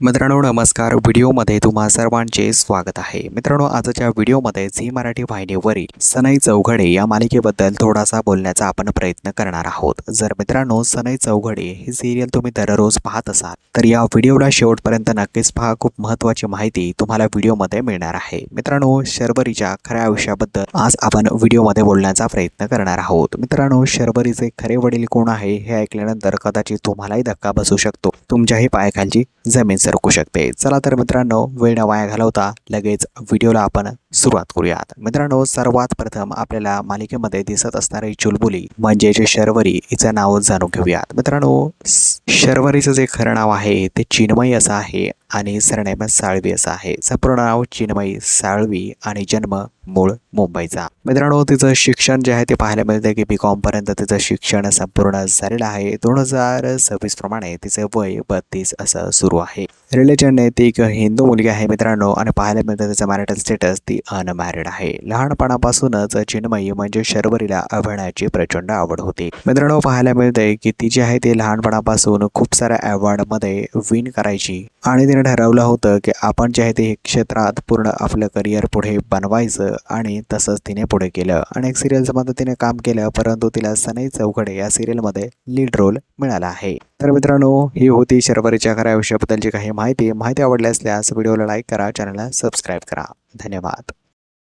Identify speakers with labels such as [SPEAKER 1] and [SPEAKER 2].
[SPEAKER 1] मित्रांनो नमस्कार. व्हिडिओमध्ये तुम्हा सर्वांचे स्वागत आहे. मित्रांनो आजच्या व्हिडिओमध्ये झी मराठी वाहिनीवरील सनई चौघडे या मालिकेबद्दल थोडासा बोलण्याचा आपण प्रयत्न करणार आहोत. जर मित्रांनो सनई चौघडे ही सिरियल तुम्ही दररोज पाहत असाल तर या व्हिडिओला शेवटपर्यंत नक्कीच पहा. खूप महत्त्वाची माहिती तुम्हाला व्हिडिओमध्ये मिळणार आहे. मित्रांनो शर्वरीच्या खऱ्या आयुष्याबद्दल आज आपण व्हिडिओमध्ये बोलण्याचा प्रयत्न करणार आहोत. मित्रांनो शर्वरीचे खरे वडील कोण आहे हे ऐकल्यानंतर कदाचित तुम्हालाही धक्का बसू शकतो. तुमच्याही पायाखालची जमीन सरकू शकते. चला तर मित्रांनो वेळ न वाया घालवता लगेच व्हिडिओला आपण सुरुवात करूयात. मित्रांनो सर्वात प्रथम आपल्याला मालिकेमध्ये दिसत असणारी चुलबुली म्हणजे शर्वरी हिचं नाव जाणून घेऊयात. मित्रांनो शर्वरीचं जे खरं नाव आहे ते चिन्मयी असं आहे आणि सरनेम साळवी असं आहे. संपूर्ण नाव चिन्मयी साळवी आणि जन्म मूळ मुंबईचा. मित्रांनो तिचं शिक्षण जे आहे ते पाहायला मिळतं की B.Com पर्यंत तिचं शिक्षण संपूर्ण झालेलं आहे. 2026 प्रमाणे तिचं वय 32 असं सुरू आहे. रिलेशनने ती एक हिंदू मुलगी आहे मित्रांनो आणि पाहायला मिळतं तिचं मॅरिटल स्टेटस ती अनमॅरिड आहे. लहानपणापासूनच चिन्मयी म्हणजे शर्वरीला अभिनयाची प्रचंड आवड होती. मित्रांनो पाहायला मिळतंय की ती जी आहे ती लहानपणापासून खूप साऱ्या अवॉर्डमध्ये विन करायची आणि तिने ठरवलं होतं की आपण जे आहे ते क्षेत्रात पूर्ण आपलं करिअर पुढे बनवायचं आणि तसंच तिने पुढे केलं. अनेक सिरियल्समध्ये तिने काम केलं परंतु तिला सनई चौघडे या सिरियलमध्ये लीड रोल मिळाला आहे. तर मित्रांनो ही होती शर्वरीच्या खऱ्या आयुष्याबद्दलची काही माहिती आवडली असल्यास व्हिडिओला लाईक करा, चॅनलला सबस्क्राईब करा. धन्यवाद.